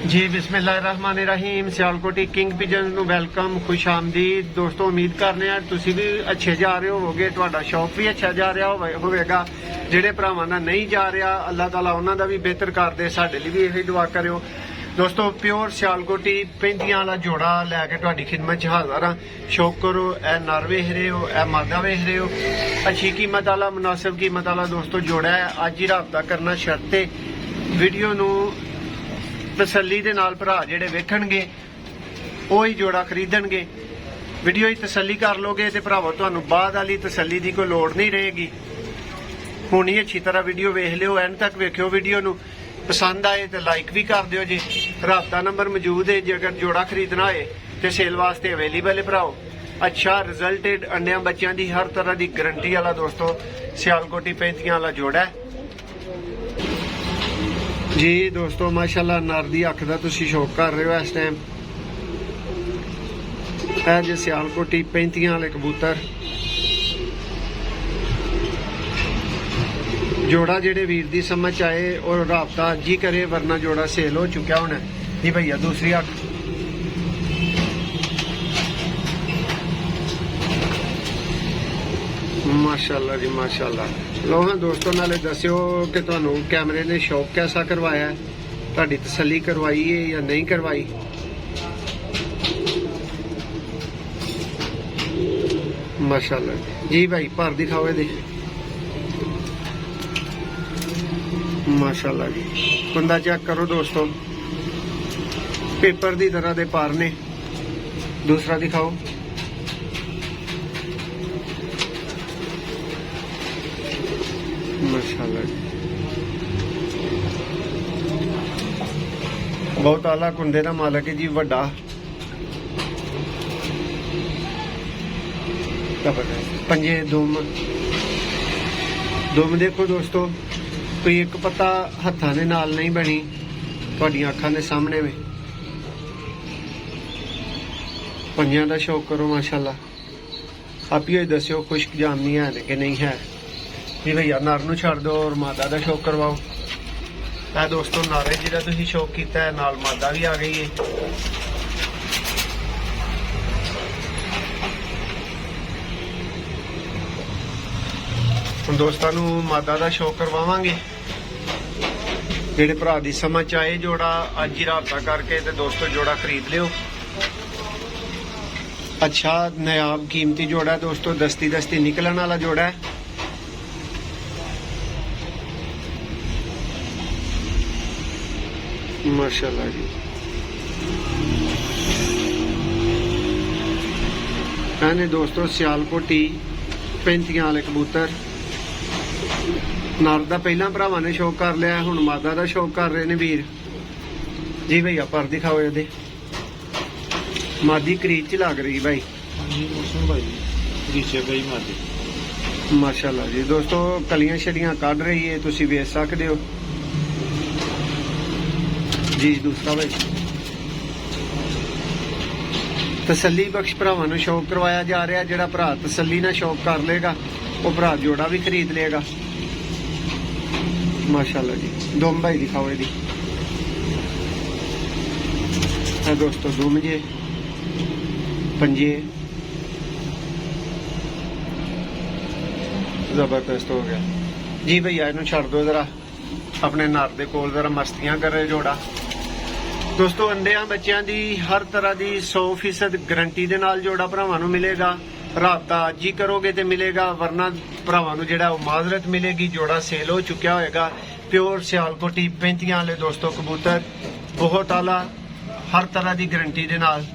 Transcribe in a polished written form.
जी बिस्मिल्लाहिर्रहमानिर्रहीम। Sialkoti king pigeon ਨੂੰ welcome, ਖੁਸ਼ ਆਮਦੀਦ ਦੋਸਤੋ। ਉਮੀਦ ਕਰਨੇ ਆ ਤੁਸੀਂ ਵੀ ਅੱਛੇ ਜਾ ਰਹੇ ਹੋਵੋਗੇ, ਤੁਹਾਡਾ ਸ਼ੌਪ ਵੀ ਅੱਛਾ ਜਾ ਰਿਹਾ ਹੋਵੇਗਾ। ਜਿਹੜੇ ਭਰਾਵਾਂ ਦਾ ਨਹੀਂ ਜਾ ਰਿਹਾ, ਅੱਲਾਹ ਤਾਲਾ ਉਹਨਾਂ ਦਾ ਵੀ ਬਿਹਤਰ ਕਰ ਦੇ। ਸਾਡੇ ਲਈ ਵੀ ਇਹੀ ਦੁਆ ਕਰਿਓ ਦੋਸਤੋ। ਪਿਓਰ ਸਿਆਲਕੋਟੀ 35 ਵਾਲਾ ਜੋੜਾ ਲੈ ਕੇ ਤੁਹਾਡੀ ਖਿਦਮਤ 'ਚ ਹਾਜ਼ਰ ਹਾਂ। ਸ਼ੌਕ ਕਰੋ। ਇਹ ਨਰ ਵੇਖ ਰਹੇ ਹੋ, ਇਹ ਮਾਦਾ ਵੇਖ ਰਹੇ ਹੋ। ਅੱਛੀ ਕੀਮਤ ਵਾਲਾ, ਮੁਨਾਸਿਬ ਕੀਮਤ ਵਾਲਾ ਦੋਸਤੋ ਜੋੜਾ ਹੈ। ਅੱਜ ਹੀ ਰਾਬਤਾ ਕਰਨਾ ਸ਼ਰਤ ਹੈ। ਵੀਡੀਓ ਨੂੰ ਤਸੱਲੀ ਦੇ ਨਾਲ ਭਰਾ ਜਿਹੜੇ ਵੇਖਣਗੇ ਉਹ ਹੀ ਜੋੜਾ ਖਰੀਦਣਗੇ। ਵੀਡੀਓ ਹੀ ਤਸੱਲੀ ਕਰ ਲੋਗੇ ਤੇ ਭਰਾਵੋ ਤੁਹਾਨੂੰ ਬਾਅਦ ਵਾਲੀ ਤਸੱਲੀ ਦੀ ਕੋਈ ਲੋੜ ਨਹੀਂ ਰਹੇਗੀ। ਹੁਣ ਹੀ ਅੱਛੀ ਤਰ੍ਹਾਂ ਵੀਡੀਓ ਵੇਖ ਲਿਓ, ਐਂਡ ਤੱਕ ਵੇਖਿਓ। ਵੀਡੀਓ ਨੂੰ ਪਸੰਦ ਆਏ ਤੇ ਲਾਈਕ ਵੀ ਕਰ ਦਿਓ ਜੀ। ਰਾਬਤਾ ਨੰਬਰ ਮੌਜੂਦ ਹੈ, ਜੇਕਰ ਜੋੜਾ ਖਰੀਦਣਾ ਹੋਏ ਤੇ ਸੇਲ ਵਾਸਤੇ ਅਵੇਲੇਬਲ ਹੈ ਭਰਾਓ। ਅੱਛਾ ਰਿਜ਼ਲਟਡ ਅੰਡਿਆਂ ਬੱਚਿਆਂ ਦੀ ਹਰ ਤਰ੍ਹਾਂ ਦੀ ਗਰੰਟੀ ਵਾਲਾ ਦੋਸਤੋ ਸਿਆਲਕੋਟੀ 35 ਵਾਲਾ ਜੋੜਾ ਹੈ ਜੀ ਦੋਸਤੋ। ਮਾਸ਼ਾਅੱਲਾ ਨਰ ਦੀ ਅੱਖ ਦਾ ਤੁਸੀਂ ਸ਼ੌਕ ਕਰ ਰਹੇ ਹੋ ਇਸ ਟਾਈਮ। ਇਹ ਜੇ ਸਿਆਲਕੋਟੀ 35 ਵਾਲੇ ਕਬੂਤਰ ਜੋੜਾ ਜਿਹੜੇ ਵੀਰ ਦੀ ਸਮਝ ਆਏ ਔਰ ਰਾਬਤਾ ਅੱਜ ਹੀ ਕਰੇ, ਵਰਨਾ ਜੋੜਾ ਸੇਲ ਹੋ ਚੁੱਕਿਆ ਹੋਣਾ ਜੀ ਭਈਆ। ਦੂਸਰੀ ਅੱਖ माशाल्लाह जी माशाल्लाह। लो हाँ दोस्तों, नाले दस्यो कि तुहानू कैमरे ने शौक कैसा करवाया है, तुहाडी तसल्ली करवाई है या नहीं करवाई। माशाल्लाह जी भाई, भर दिखाओ दे। माशाल्लाह जी, बंदा चेक करो दोस्तों, पेपर की तरह दे पार ने। दूसरा दिखाओ। माशाल्लाह बहुत आला कुंडे का मालक है जी, वड्डा पंजे दुम देखो दोस्तों, कोई एक पत्ता हत्थां दे नाल नहीं बनी, तुहाडीआं अखां दे सामने में। पंजियां दा शौक करो माशाल्लाह। आप ही दस्यो खुश्क जामनी है कि नहीं है जी भैया। नर नूं छड्ड दो और मादा दा शौक करवाओ। ਇਹ ਦੋਸਤੋ ਨਰ ਹੈ ਜਿਹੜਾ ਤੁਸੀਂ ਸ਼ੌਕ ਕੀਤਾ ਹੈ, ਨਾਲ ਮਾਦਾ ਵੀ ਆ ਗਈ ਹੈ। ਹੁਣ ਦੋਸਤਾਂ ਨੂੰ ਮਾਦਾ ਦਾ ਸ਼ੌਕ ਕਰਵਾਵਾਂਗੇ। ਜਿਹੜੇ ਭਰਾ ਦੀ ਸਮਝ ਆਏ ਜੋੜਾ ਅੱਜ ਹੀ ਰਾਬਤਾ ਕਰਕੇ ਤੇ ਦੋਸਤੋ ਜੋੜਾ ਖਰੀਦ ਲਿਓ। ਅੱਛਾ ਨਾਯਾਬ ਕੀਮਤੀ ਜੋੜਾ ਹੈ ਦੋਸਤੋ, ਦਸਤੀ ਨਿਕਲਣ ਵਾਲਾ ਜੋੜਾ ਹੈ। माशाल्लाह जी। कहने दोस्तों सियालकोटी 35 वाले कबूतर नर दा पहला भरावां ने शौक कर लिया, हुण मादा दा शौक कर रहे ने वीर जी भैया। पर दिखाओ ये मादी करीज च लग रही भाई। माशाल्लाह जी दोस्तों, कलियां शलियां कढ़ रही है, तुसीं वेख सकदे हो जी। दूसरा भाई तसल्ली बख्श भरावां नूं शौक करवाया जा रहा। जिहड़ा भरा तसल्ली नाल शौक कर लेगा वो भरा जोड़ा भी खरीद लेगा माशाल्लाह जी। दुम भाई दिखाओ ये दोस्तों, दुम जे पंजे जबरदस्त हो गया जी भैया। इनू छड़ दो जरा, अपने नर दे कोल जरा मस्तियां करे जोड़ा दोस्तों। अंडियां बच्चों की हर तरह की 100% गारंटी दे नाल जोड़ा भरावां नूं मिलेगा। राबता अज ही करोगे तो मिलेगा, वरना भरावां नूं जिहड़ा माजरत मिलेगी। जोड़ा सेल हो चुका होएगा। प्योर सियालकोटी 35 वाले दोस्तों कबूतर बहुत आला, हर तरह की गारंटी दे नाल।